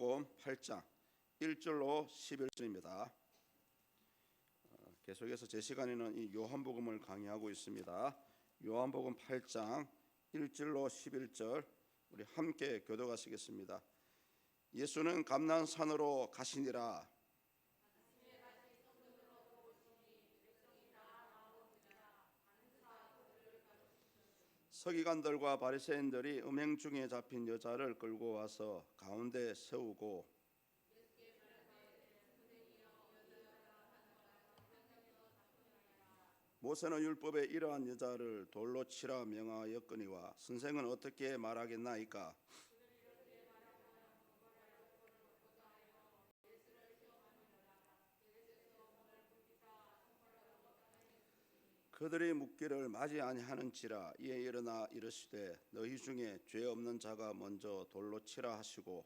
요한복음 8장 1절로 11절입니다. 계속해서 제 시간에는 이 요한복음을 강의하고 있습니다. 요한복음 8장 1절로 11절 우리 함께 교독하시겠습니다. 예수는 감난산으로 가시니라. 서기관들과 바리새인들이 음행 중에 잡힌 여자를 끌고 와서 가운데 세우고 모세는 율법에 이러한 여자를 돌로 치라 명하였거니와 선생은 어떻게 말하겠나이까? 그들이 묻기를 맞이 아니하는지라. 이에 일어나 이르시되 너희 중에 죄 없는 자가 먼저 돌로 치라 하시고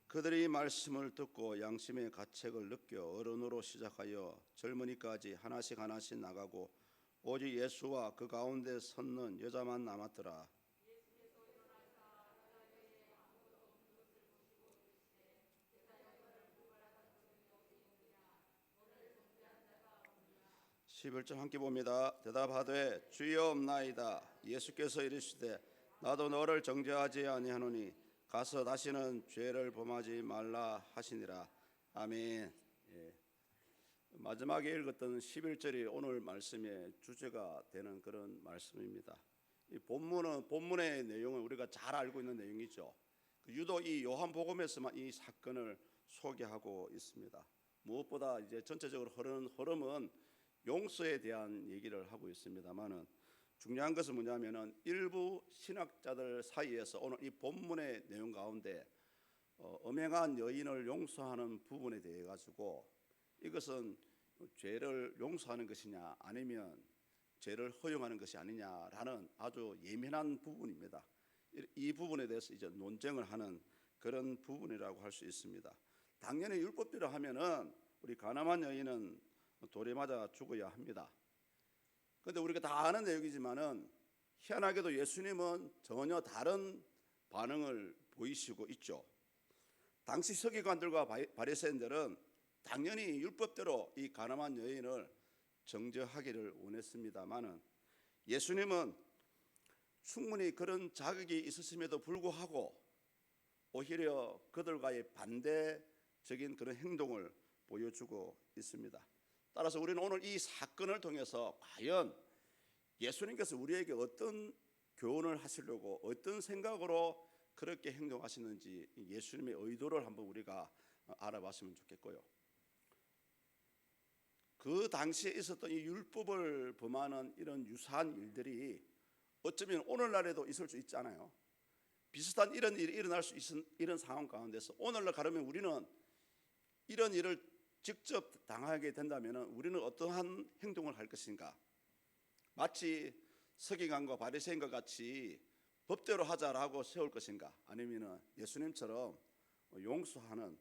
그들이 말씀을 듣고 양심의 가책을 느껴 어른으로 시작하여 젊은이까지 하나씩 나가고 오직 예수와 그 가운데 섰는 여자만 남았더라. 11절 함께 봅니다. 대답하되 주여 없나이다. 예수께서 이르시되 나도 너를 정죄하지 아니하노니 가서 다시는 죄를 범하지 말라 하시니라. 아멘. 마지막에 읽었던 11절이 오늘 말씀의 주제가 되는 그런 말씀입니다. 이 본문의 내용은 우리가 잘 알고 있는 내용이죠. 유독 이 요한복음에서만 이 사건을 소개하고 있습니다. 무엇보다 이제 전체적으로 흐르는 흐름은 용서에 대한 얘기를 하고 있습니다만은 중요한 것은 뭐냐면은 일부 신학자들 사이에서 오늘 이 본문의 내용 가운데 음행한 여인을 용서하는 부분에 대해 가지고 이것은 죄를 용서하는 것이냐 아니면 죄를 허용하는 것이 아니냐라는 아주 예민한 부분입니다. 이 부분에 대해서 이제 논쟁을 하는 그런 부분이라고 할 수 있습니다. 당연히 율법대로 하면은 우리 가늠한 여인은 돌에 맞아 죽어야 합니다. 그런데 우리가 다 아는 내용이지만은 희한하게도 예수님은 전혀 다른 반응을 보이시고 있죠. 당시 서기관들과 바리새인들은 당연히 율법대로 이 가늠한 여인을 정죄하기를 원했습니다만은 예수님은 충분히 그런 자격이 있었음에도 불구하고 오히려 그들과의 반대적인 그런 행동을 보여주고 있습니다. 따라서 우리는 오늘 이 사건을 통해서 과연 예수님께서 우리에게 어떤 교훈을 하시려고 어떤 생각으로 그렇게 행동하시는지 예수님의 의도를 한번 우리가 알아봤으면 좋겠고요. 그 당시에 있었던 이 율법을 범하는 이런 유사한 일들이 어쩌면 오늘날에도 있을 수 있잖아요. 비슷한 이런 일이 일어날 수 있는 이런 상황 가운데서 오늘날 가려면 우리는 이런 일을 직접 당하게 된다면 우리는 어떠한 행동을 할 것인가? 마치 서기관과 바리새인과 같이 법대로 하자라고 세울 것인가? 아니면 예수님처럼 용서하는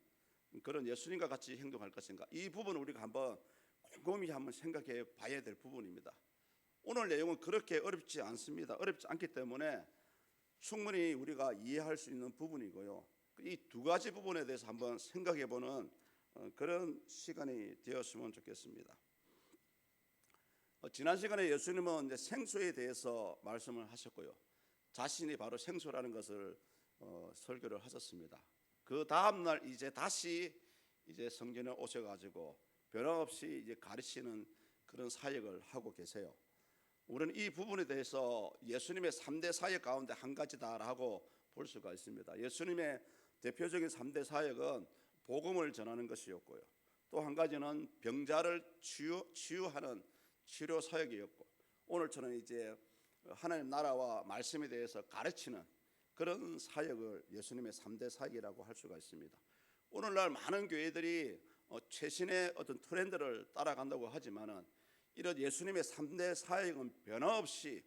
그런 예수님과 같이 행동할 것인가? 이 부분을 우리가 한번 곰곰이 한번 생각해 봐야 될 부분입니다. 오늘 내용은 그렇게 어렵지 않습니다. 어렵지 않기 때문에 충분히 우리가 이해할 수 있는 부분이고요. 이 두 가지 부분에 대해서 한번 생각해 보는 그런 시간이 되었으면 좋겠습니다. 지난 시간에 예수님은 이제 생수에 대해서 말씀을 하셨고요. 자신이 바로 생수라는 것을 설교를 하셨습니다. 그 다음 날 이제 다시 이제 성전에 오셔가지고 변함없이 이제 가르치는 그런 사역을 하고 계세요. 우리는 이 부분에 대해서 예수님의 3대 사역 가운데 한 가지다라고 볼 수가 있습니다. 예수님의 대표적인 3대 사역은 복음을 전하는 것이었고요. 또 한 가지는 병자를 치유하는 치료 사역이었고 오늘처럼 이제 하나님 나라와 말씀에 대해서 가르치는 그런 사역을 예수님의 3대 사역이라고 할 수가 있습니다. 오늘날 많은 교회들이 최신의 어떤 트렌드를 따라간다고 하지만은 이런 예수님의 3대 사역은 변함없이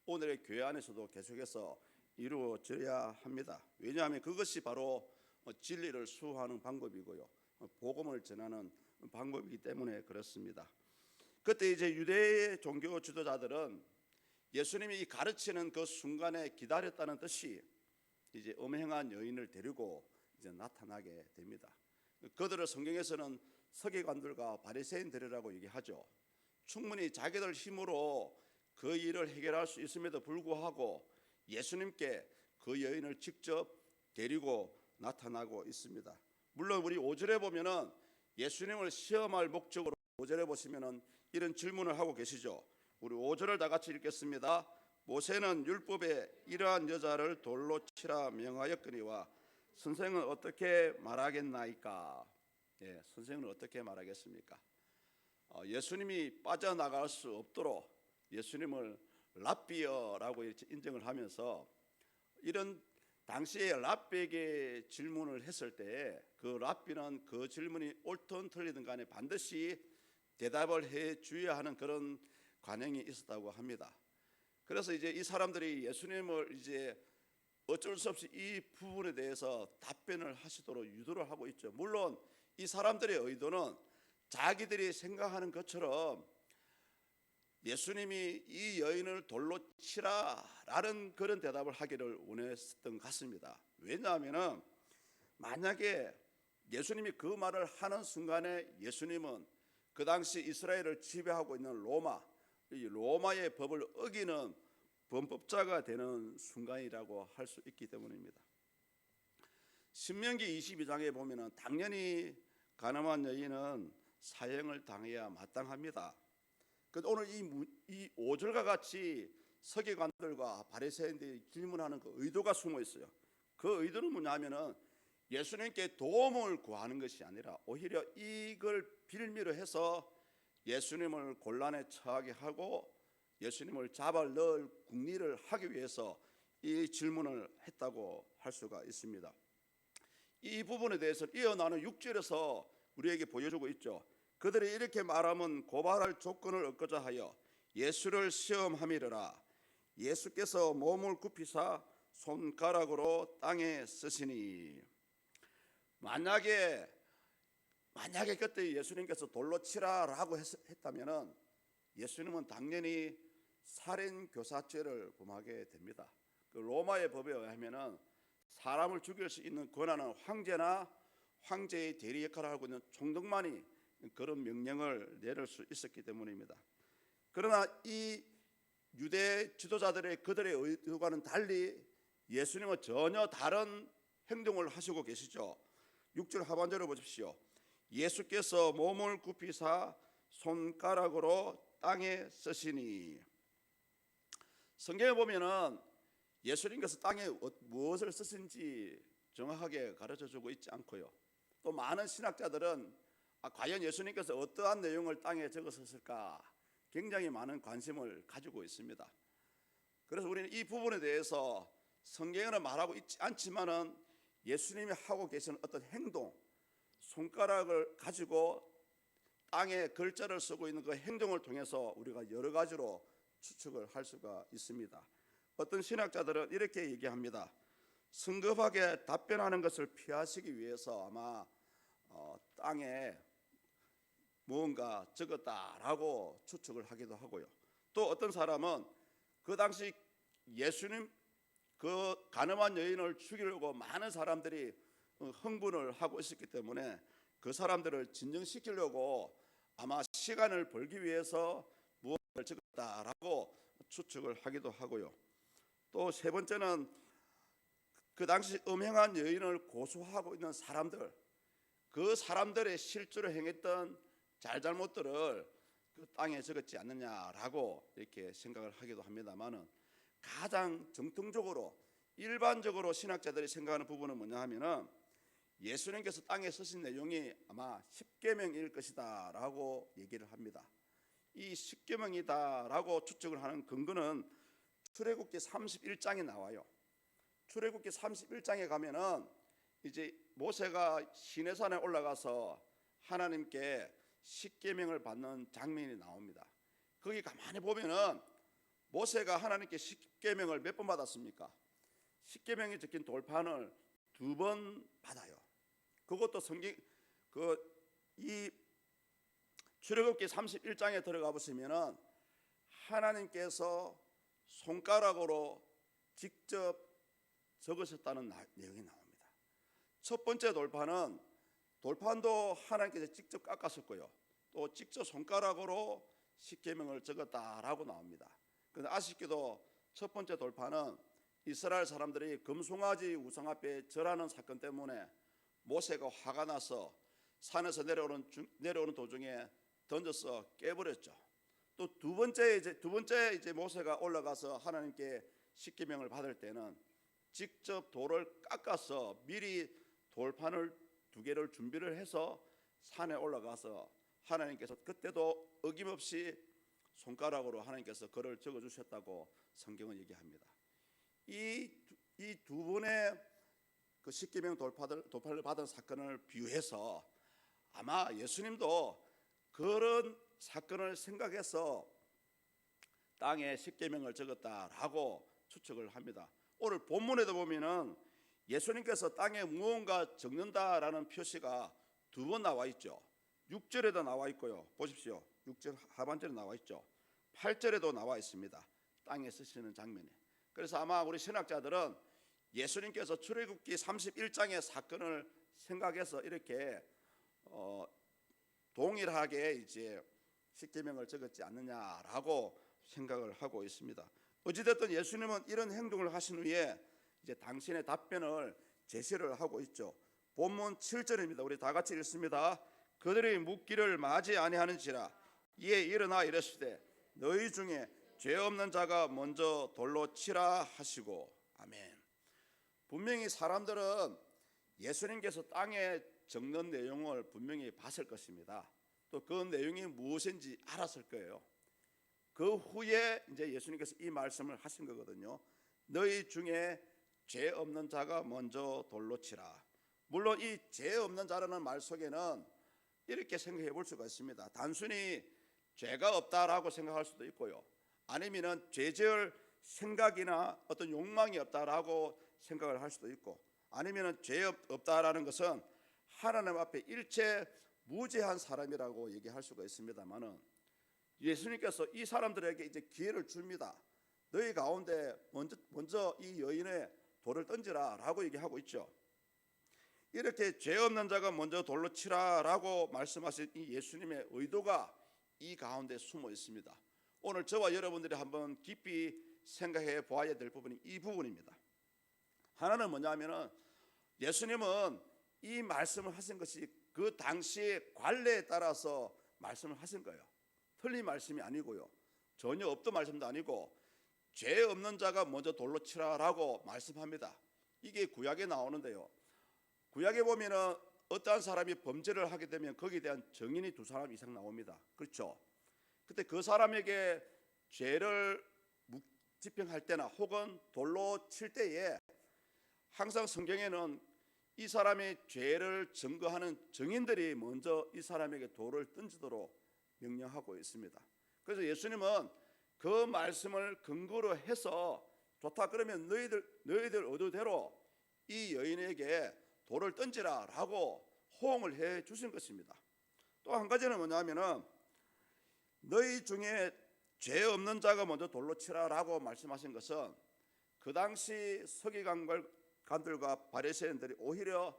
오늘의 교회 안에서도 계속해서 이루어져야 합니다. 왜냐하면 그것이 바로 진리를 수호하는 방법이고요. 복음을 전하는 방법이기 때문에 그렇습니다. 그때 이제 유대의 종교 지도자들은 예수님이 가르치는 그 순간에 기다렸다는 뜻이 이제 음행한 여인을 데리고 이제 나타나게 됩니다. 그들을 성경에서는 서기관들과 바리새인들이라고 얘기하죠. 충분히 자기들 힘으로 그 일을 해결할 수 있음에도 불구하고 예수님께 그 여인을 직접 데리고 나타나고 있습니다. 물론 우리 5절에 보면은 예수님을 시험할 목적으로 5절에 보시면은 이런 질문을 하고 계시죠. 우리 5절을 다 같이 읽겠습니다. 모세는 율법에 이러한 여자를 돌로 치라 명하였거니와 선생은 어떻게 말하겠나이까? 예, 선생은 어떻게 말하겠습니까? 예수님이 빠져나갈 수 없도록 예수님을 랍비어라고 인정을 하면서 이런 당시에 랍비에게 질문을 했을 때 그 랍비는 그 질문이 옳든 틀리든 간에 반드시 대답을 해 주어야 하는 그런 관행이 있었다고 합니다. 그래서 이제 이 사람들이 예수님을 이제 어쩔 수 없이 이 부분에 대해서 답변을 하시도록 유도를 하고 있죠. 물론 이 사람들의 의도는 자기들이 생각하는 것처럼 예수님이 이 여인을 돌로 치라라는 그런 대답을 하기를 원했던 것 같습니다. 왜냐하면 만약에 예수님이 그 말을 하는 순간에 예수님은 그 당시 이스라엘을 지배하고 있는 이 로마의 법을 어기는 범법자가 되는 순간이라고 할 수 있기 때문입니다. 신명기 22장에 보면은 당연히 가늠한 여인은 사형을 당해야 마땅합니다. 오늘 이 5절과 같이 서기관들과 바리새인들이 질문하는 그 의도가 숨어 있어요. 그 의도는 뭐냐면은 예수님께 도움을 구하는 것이 아니라 오히려 이걸 빌미로 해서 예수님을 곤란에 처하게 하고 예수님을 잡아 넣을 궁리를 하기 위해서 이 질문을 했다고 할 수가 있습니다. 이 부분에 대해서 이어나는 6절에서 우리에게 보여주고 있죠. 그들이 이렇게 말하면 고발할 조건을 얻고자 하여 예수를 시험함이라. 예수께서 몸을 굽히사 손가락으로 땅에 쓰시니. 만약에 그때 예수님께서 돌로 치라라고 했다면은 예수님은 당연히 살인 교사죄를 범하게 됩니다. 그 로마의 법에 의하면은 사람을 죽일 수 있는 권한은 황제나 황제의 대리 역할을 하고 있는 총독만이 그런 명령을 내릴 수 있었기 때문입니다. 그러나 이 유대 지도자들의 그들의 의도와는 달리 예수님은 전혀 다른 행동을 하시고 계시죠. 6절 하반절을 보십시오. 예수께서 몸을 굽히사 손가락으로 땅에 쓰시니. 성경에 보면은 예수님께서 땅에 무엇을 쓰신지 정확하게 가르쳐주고 있지 않고요. 또 많은 신학자들은 과연 예수님께서 어떠한 내용을 땅에 적으셨을까 굉장히 많은 관심을 가지고 있습니다. 그래서 우리는 이 부분에 대해서 성경에는 말하고 있지 않지만은 예수님이 하고 계시는 어떤 행동, 손가락을 가지고 땅에 글자를 쓰고 있는 그 행동을 통해서 우리가 여러 가지로 추측을 할 수가 있습니다. 어떤 신학자들은 이렇게 얘기합니다. 성급하게 답변하는 것을 피하시기 위해서 아마 땅에 무언가 적었다라고 추측을 하기도 하고요. 또 어떤 사람은 그 당시 예수님 그 가늠한 여인을 죽이려고 많은 사람들이 흥분을 하고 있었기 때문에 그 사람들을 진정시키려고 아마 시간을 벌기 위해서 무엇을 적었다라고 추측을 하기도 하고요. 또 세 번째는 그 당시 음행한 여인을 고소하고 있는 사람들, 그 사람들의 실제로 행했던 잘잘못들을 그 땅에 적었지 않느냐라고 이렇게 생각을 하기도 합니다만은 가장 정통적으로 일반적으로 신학자들이 생각하는 부분은 뭐냐 하면은 예수님께서 땅에 쓰신 내용이 아마 십계명일 것이다라고 얘기를 합니다. 이 십계명이다라고 추측을 하는 근거는 출애굽기 31장에 나와요. 출애굽기 31장에 가면은 이제 모세가 시내산에 올라가서 하나님께 십계명을 받는 장면이 나옵니다. 거기 가만히 보면은 모세가 하나님께 십계명을 몇 번 받았습니까? 십계명이 적힌 돌판을 2번 받아요. 그것도 성경 이 출애굽기 31장에 들어가 보시면은 하나님께서 손가락으로 직접 적으셨다는 내용이 나옵니다. 첫 번째 돌판도 하나님께서 직접 깎았었고요, 또 직접 손가락으로 십계명을 적었다라고 나옵니다. 그런데 아쉽게도 첫 번째 돌판은 이스라엘 사람들이 금송아지 우상 앞에 절하는 사건 때문에 모세가 화가 나서 산에서 내려오는 도중에 던져서 깨버렸죠. 또 두 번째 모세가 올라가서 하나님께 십계명을 받을 때는 직접 돌을 깎아서 미리 돌판을 2개를 준비를 해서 산에 올라가서 하나님께서 그때도 어김없이 손가락으로 하나님께서 글을 적어 주셨다고 성경은 얘기합니다. 이 두 번의 그 십계명 돌판을 받은 사건을 비유해서 아마 예수님도 그런 사건을 생각해서 땅에 십계명을 적었다라고 추측을 합니다. 오늘 본문에도 보면은 예수님께서 땅에 무언가 적는다라는 표시가 2번 나와 있죠. 6절에도 나와 있고요. 보십시오. 6절 하반절에 나와 있죠. 8절에도 나와 있습니다. 땅에 쓰시는 장면이. 그래서 아마 우리 신학자들은 예수님께서 출애굽기 31장의 사건을 생각해서 이렇게 동일하게 이제 십계명을 적었지 않느냐라고 생각을 하고 있습니다. 어찌됐든 예수님은 이런 행동을 하신 후에 이제 당신의 답변을 제시를 하고 있죠. 본문 7절입니다. 우리 다 같이 읽습니다. 그들이 묻기를 마지 아니하는지라 이에 일어나 이르시되 너희 중에 죄 없는 자가 먼저 돌로 치라 하시고. 아멘. 분명히 사람들은 예수님께서 땅에 적는 내용을 분명히 봤을 것입니다. 또 그 내용이 무엇인지 알았을 거예요. 그 후에 이제 예수님께서 이 말씀을 하신 거거든요. 너희 중에 죄 없는 자가 먼저 돌로 치라. 물론 이 죄 없는 자라는 말 속에는 이렇게 생각해 볼 수가 있습니다. 단순히 죄가 없다라고 생각할 수도 있고요, 아니면은 죄 지을 생각이나 어떤 욕망이 없다라고 생각을 할 수도 있고, 아니면은 죄 없다라는 것은 하나님 앞에 일체 무죄한 사람이라고 얘기할 수가 있습니다만은 예수님께서 이 사람들에게 이제 기회를 줍니다. 너희 가운데 먼저 이 여인의 돌을 던지라라고 얘기하고 있죠. 이렇게 죄 없는 자가 먼저 돌로 치라라고 말씀하신 이 예수님의 의도가 이 가운데 숨어 있습니다. 오늘 저와 여러분들이 한번 깊이 생각해 보아야 될 부분이 이 부분입니다. 하나는 뭐냐면은 예수님은 이 말씀을 하신 것이 그 당시의 관례에 따라서 말씀을 하신 거예요. 틀린 말씀이 아니고요, 전혀 없던 말씀도 아니고 죄 없는 자가 먼저 돌로 치라라고 말씀합니다. 이게 구약에 나오는데요, 구약에 보면은 어떠한 사람이 범죄를 하게 되면 거기에 대한 증인이 2사람 이상 나옵니다. 그렇죠? 그때 그 사람에게 죄를 집행할 때나 혹은 돌로 칠 때에 항상 성경에는 이 사람의 죄를 증거하는 증인들이 먼저 이 사람에게 돌을 던지도록 명령하고 있습니다. 그래서 예수님은 그 말씀을 근거로 해서 좋다 그러면 너희들 의도대로 이 여인에게 돌을 던지라라고 호응을 해 주신 것입니다. 또 한 가지는 뭐냐면은 너희 중에 죄 없는 자가 먼저 돌로 치라라고 말씀하신 것은 그 당시 서기관들과 바리새인들이 오히려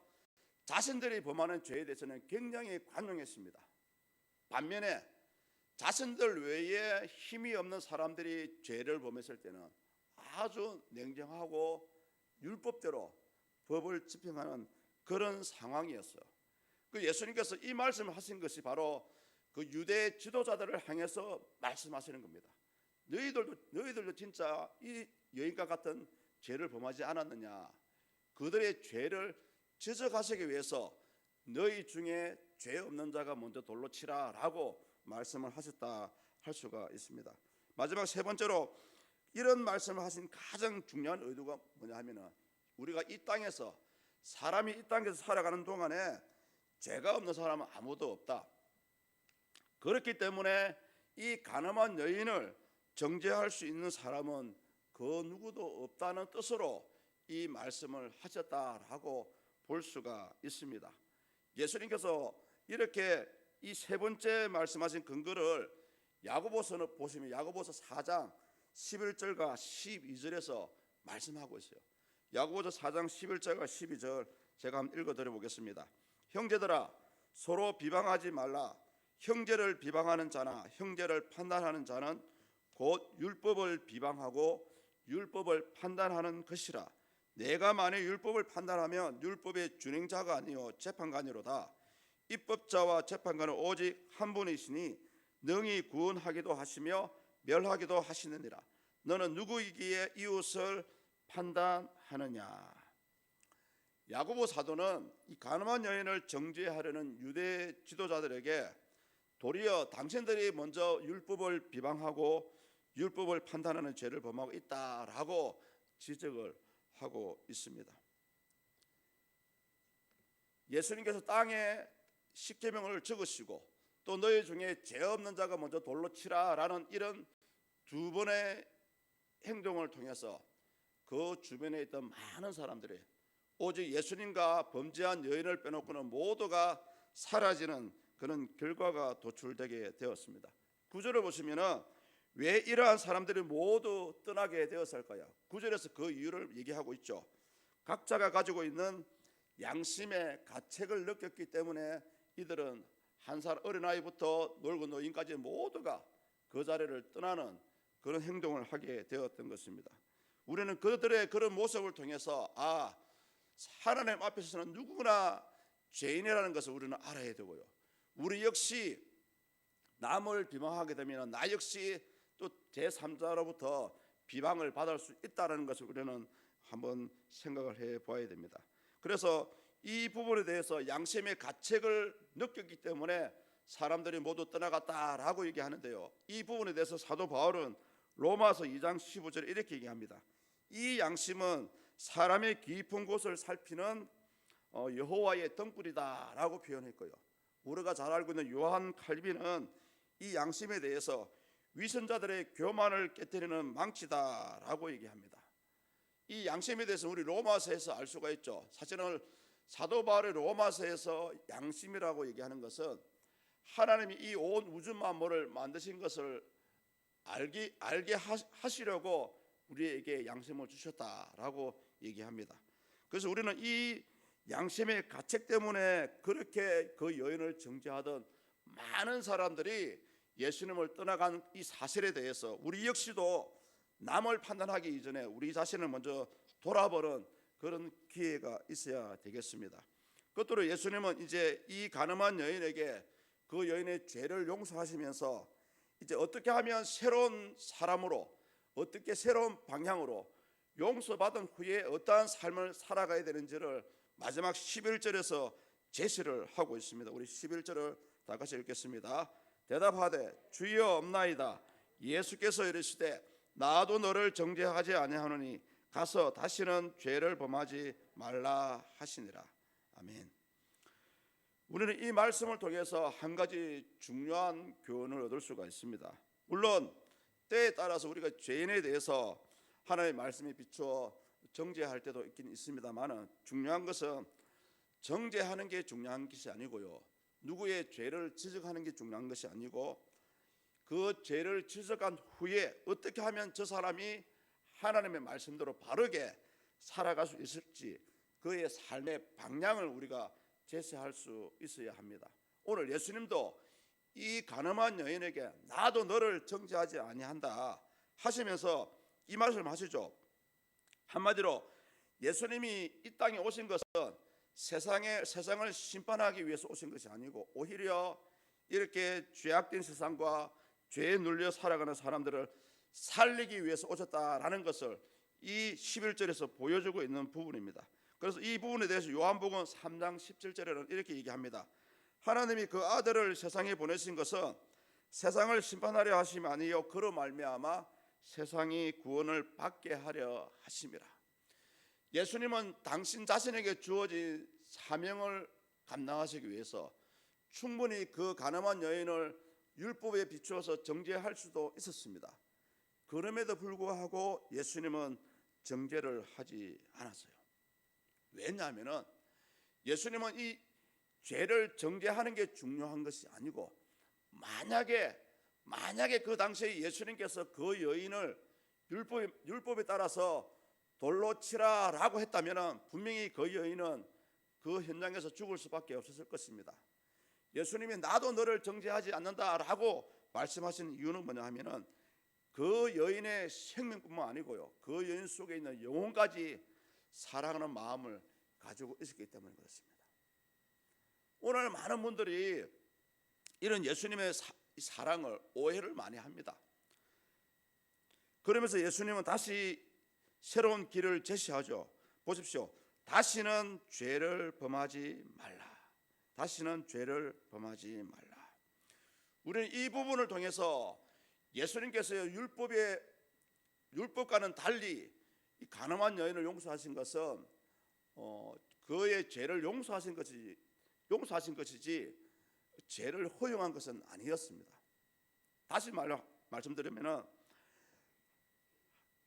자신들이 범하는 죄에 대해서는 굉장히 관용했습니다. 반면에 자신들 외에 힘이 없는 사람들이 죄를 범했을 때는 아주 냉정하고 율법대로 법을 집행하는 그런 상황이었어요. 그 예수님께서 이 말씀을 하신 것이 바로 그 유대 지도자들을 향해서 말씀하시는 겁니다. 너희들도 진짜 이 여인과 같은 죄를 범하지 않았느냐? 그들의 죄를 지적하시기 위해서 너희 중에 죄 없는 자가 먼저 돌로 치라라고 말씀을 하셨다 할 수가 있습니다. 마지막 세 번째로 이런 말씀을 하신 가장 중요한 의도가 뭐냐 하면은 우리가 이 땅에서 사람이 이 땅에서 살아가는 동안에 죄가 없는 사람은 아무도 없다. 그렇기 때문에 이 가늠한 여인을 정죄할 수 있는 사람은 그 누구도 없다는 뜻으로 이 말씀을 하셨다라고 볼 수가 있습니다. 예수님께서 이렇게 이 세 번째 말씀하신 근거를 야고보서는 보시면 야고보서 4장 11절과 12절에서 말씀하고 있어요. 야고보서 4장 11절과 12절 제가 한번 읽어드려 보겠습니다. 형제들아 서로 비방하지 말라. 형제를 비방하는 자나 형제를 판단하는 자는 곧 율법을 비방하고 율법을 판단하는 것이라. 내가 만일 율법을 판단하면 율법의 준행자가 아니요 재판관이로다. 입법자와 재판관은 오직 한 분이시니 능히 구원하기도 하시며 멸하기도 하시느니라. 너는 누구이기에 이웃을 판단하느냐. 야고보 사도는 이 가늠한 여인을 정죄하려는 유대 지도자들에게 도리어 당신들이 먼저 율법을 비방하고 율법을 판단하는 죄를 범하고 있다라고 지적을 하고 있습니다. 예수님께서 땅에 십계명을 적으시고 또 너희 중에 죄 없는 자가 먼저 돌로 치라라는 이런 두 번의 행동을 통해서 그 주변에 있던 많은 사람들이 오직 예수님과 범죄한 여인을 빼놓고는 모두가 사라지는 그런 결과가 도출되게 되었습니다. 구절을 보시면은 왜 이러한 사람들이 모두 떠나게 되었을까요? 구절에서 그 이유를 얘기하고 있죠. 각자가 가지고 있는 양심의 가책을 느꼈기 때문에 이들은 한 살 어린아이부터 놀고 노인까지 모두가 그 자리를 떠나는 그런 행동을 하게 되었던 것입니다. 우리는 그들의 그런 모습을 통해서 하나님 앞에서는 누구나 죄인이라는 것을 우리는 알아야 되고요. 우리 역시 남을 비방하게 되면 나 역시 또 제3자로부터 비방을 받을 수 있다는 것을 우리는 한번 생각을 해봐야 됩니다. 그래서 이 부분에 대해서 양심의 가책을 느꼈기 때문에 사람들이 모두 떠나갔다라고 얘기하는데요. 이 부분에 대해서 사도 바울은 로마서 2장 15절에 이렇게 얘기합니다. 이 양심은 사람의 깊은 곳을 살피는 여호와의 등불이다라고 표현했고요. 우리가 잘 알고 있는 요한 칼빈은 이 양심에 대해서 위선자들의 교만을 깨뜨리는 망치다라고 얘기합니다. 이 양심에 대해서 우리 로마서에서 알 수가 있죠. 사실은 사도 바울의 로마서에서 양심이라고 얘기하는 것은 하나님이 이 온 우주 만물을 만드신 것을 알게 하시려고 우리에게 양심을 주셨다라고 얘기합니다. 그래서 우리는 이 양심의 가책 때문에 그렇게 그 여인을 정죄하던 많은 사람들이 예수님을 떠나간 이 사실에 대해서 우리 역시도 남을 판단하기 이전에 우리 자신을 먼저 돌아보는 그런 기회가 있어야 되겠습니다. 끝으로 예수님은 이제 이 가늠한 여인에게 그 여인의 죄를 용서하시면서 이제 어떻게 하면 새로운 사람으로 어떻게 새로운 방향으로 용서받은 후에 어떠한 삶을 살아가야 되는지를 마지막 11절에서 제시를 하고 있습니다. 우리 11절을 다 같이 읽겠습니다. 대답하되 주여 없나이다. 예수께서 이르시되 나도 너를 정죄하지 아니하노니 가서 다시는 죄를 범하지 말라 하시니라. 아멘. 우리는 이 말씀을 통해서 한 가지 중요한 교훈을 얻을 수가 있습니다. 물론 때에 따라서 우리가 죄인에 대해서 하나님의 말씀에 비추어 정죄할 때도 있긴 있습니다만 중요한 것은 정죄하는 게 중요한 것이 아니고요. 누구의 죄를 지적하는 게 중요한 것이 아니고 그 죄를 지적한 후에 어떻게 하면 저 사람이 하나님의 말씀대로 바르게 살아갈 수 있을지 그의 삶의 방향을 우리가 제시할 수 있어야 합니다. 오늘 예수님도 이 가늠한 여인에게 나도 너를 정죄하지 아니한다 하시면서 이 말씀을 하시죠. 한마디로 예수님이 이 땅에 오신 것은 세상을 심판하기 위해서 오신 것이 아니고 오히려 이렇게 죄악된 세상과 죄에 눌려 살아가는 사람들을 살리기 위해서 오셨다라는 것을 이 11절에서 보여주고 있는 부분입니다. 그래서 이 부분에 대해서 요한복음 3장 17절에는 이렇게 얘기합니다. 하나님이 그 아들을 세상에 보내신 것은 세상을 심판하려 하심이 아니요 그로 말미암아 세상이 구원을 받게 하려 하심이라. 예수님은 당신 자신에게 주어진 사명을 감당하시기 위해서 충분히 그 가늠한 여인을 율법에 비추어서 정죄할 수도 있었습니다. 그럼에도 불구하고 예수님은 정죄를 하지 않았어요. 왜냐하면 예수님은 이 죄를 정죄하는 게 중요한 것이 아니고 만약에 그 당시에 예수님께서 그 여인을 율법에 따라서 돌로 치라라고 했다면 분명히 그 여인은 그 현장에서 죽을 수밖에 없었을 것입니다. 예수님이 나도 너를 정죄하지 않는다라고 말씀하신 이유는 뭐냐 하면은 그 여인의 생명뿐만 아니고요, 그 여인 속에 있는 영혼까지 사랑하는 마음을 가지고 있었기 때문에 그렇습니다. 오늘 많은 분들이 이런 예수님의 사랑을 오해를 많이 합니다. 그러면서 예수님은 다시 새로운 길을 제시하죠. 보십시오. 다시는 죄를 범하지 말라. 다시는 죄를 범하지 말라. 우리는 이 부분을 통해서 예수님께서 율법과는 달리 이 가늠한 여인을 용서하신 것은 그의 죄를 용서하신 것이지 죄를 허용한 것은 아니었습니다. 다시 말씀드리면은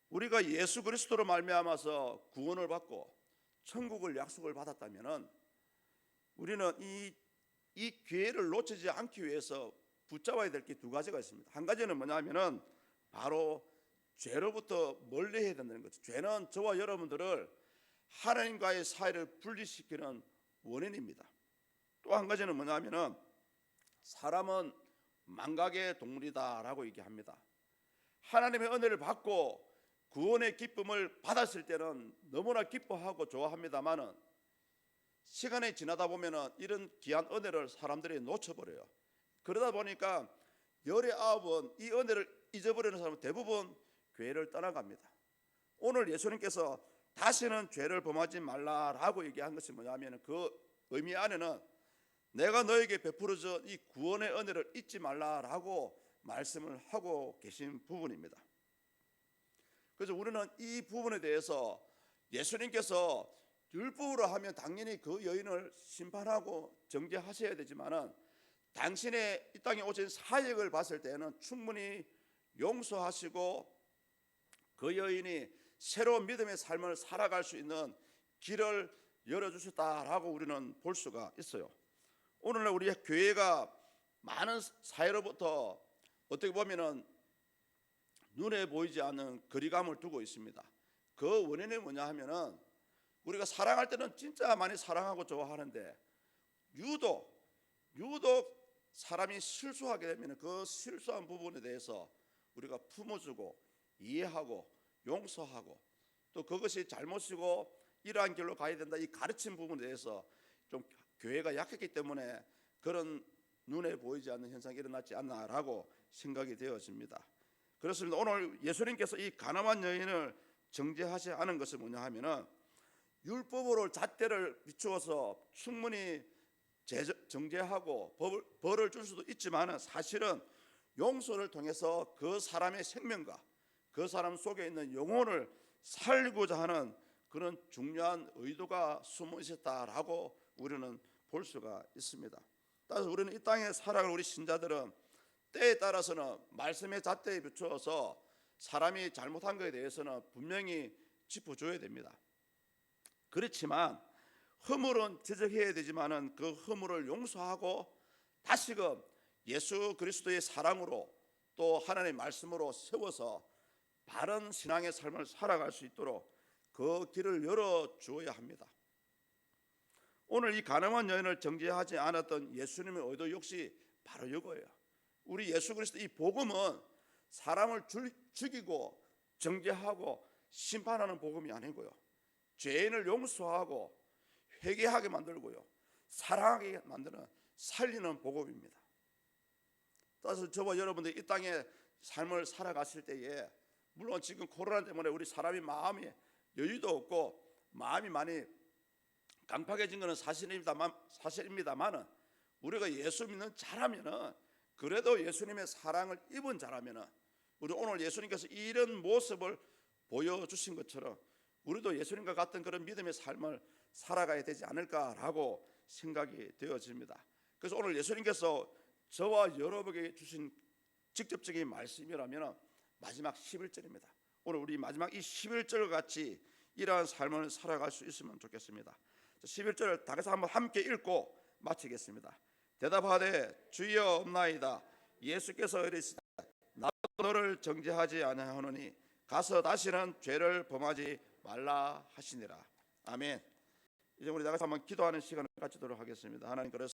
우리가 예수 그리스도로 말미암아서 구원을 받고 천국을 약속을 받았다면은 우리는 이 기회를 놓치지 않기 위해서 붙잡아야 될 게 두 가지가 있습니다. 한 가지는 뭐냐면은 바로 죄로부터 멀리 해야 된다는 거죠. 죄는 저와 여러분들을 하나님과의 사이를 분리시키는 원인입니다. 또 한 가지는 뭐냐면은 사람은 망각의 동물이다라고 얘기합니다. 하나님의 은혜를 받고 구원의 기쁨을 받았을 때는 너무나 기뻐하고 좋아합니다만은 시간이 지나다 보면은 이런 귀한 은혜를 사람들이 놓쳐버려요. 그러다 보니까 19은 이 은혜를 잊어버리는 사람은 대부분 교회를 떠나갑니다. 오늘 예수님께서 다시는 죄를 범하지 말라라고 얘기한 것이 뭐냐면 그 의미 안에는 내가 너에게 베풀어준 이 구원의 은혜를 잊지 말라라고 말씀을 하고 계신 부분입니다. 그래서 우리는 이 부분에 대해서 예수님께서 율법으로 하면 당연히 그 여인을 심판하고 정죄하셔야 되지만은 당신의 이 땅에 오신 사역을 봤을 때는 충분히 용서하시고 그 여인이 새로운 믿음의 삶을 살아갈 수 있는 길을 열어주셨다라고 우리는 볼 수가 있어요. 오늘날 우리 교회가 많은 사회로부터 어떻게 보면은 눈에 보이지 않는 거리감을 두고 있습니다. 그 원인이 뭐냐 하면은 우리가 사랑할 때는 진짜 많이 사랑하고 좋아하는데 유독 사람이 실수하게 되면 그 실수한 부분에 대해서 우리가 품어주고 이해하고 용서하고 또 그것이 잘못이고 이러한 길로 가야 된다 이 가르친 부분에 대해서 좀 교회가 약했기 때문에 그런 눈에 보이지 않는 현상이 일어났지 않나라고 생각이 되어집니다. 그렇습니다. 오늘 예수님께서 이 가늠한 여인을 정죄하지 않은 것은 뭐냐 하면은 율법으로 잣대를 비추어서 충분히 정죄하고 벌을 줄 수도 있지만 사실은 용서를 통해서 그 사람의 생명과 그 사람 속에 있는 영혼을 살리고자 하는 그런 중요한 의도가 숨어 있었다라고 우리는 볼 수가 있습니다. 따라서 우리는 이 땅에 살아갈 우리 신자들은 때에 따라서는 말씀의 잣대에 비추어서 사람이 잘못한 것에 대해서는 분명히 짚어줘야 됩니다. 그렇지만 허물은 지적해야 되지만은 그 허물을 용서하고 다시금 예수 그리스도의 사랑으로 또 하나님의 말씀으로 세워서 바른 신앙의 삶을 살아갈 수 있도록 그 길을 열어 주어야 합니다. 오늘 이 가늠한 여인을 정죄하지 않았던 예수님의 의도 역시 바로 이거예요. 우리 예수 그리스도 이 복음은 사람을 죽이고 정죄하고 심판하는 복음이 아니고요, 죄인을 용서하고 회개하게 만들고요, 사랑하게 만드는 살리는 복음입니다. 따라서 저와 여러분들 이 땅에 삶을 살아가실 때에 물론 지금 코로나 때문에 우리 사람이 마음이 여유도 없고 마음이 많이 강팍해진 것은 사실입니다만은 우리가 예수 믿는 자라면은 그래도 예수님의 사랑을 입은 자라면은 우리 오늘 예수님께서 이런 모습을 보여주신 것처럼 우리도 예수님과 같은 그런 믿음의 삶을 살아가야 되지 않을까라고 생각이 되어집니다. 그래서 오늘 예수님께서 저와 여러분에게 주신 직접적인 말씀이라면 마지막 11절입니다. 오늘 우리 마지막 이 11절 같이 이러한 삶을 살아갈 수 있으면 좋겠습니다. 11절을 다 같이 한번 함께 읽고 마치겠습니다. 대답하되 주여 없나이다. 예수께서 이르시되 나도 너를 정죄하지 아니하노니 가서 다시는 죄를 범하지 말라 하시니라. 아멘. 이제 우리 나가서 한번 기도하는 시간을 가지도록 하겠습니다. 하나님, 그래서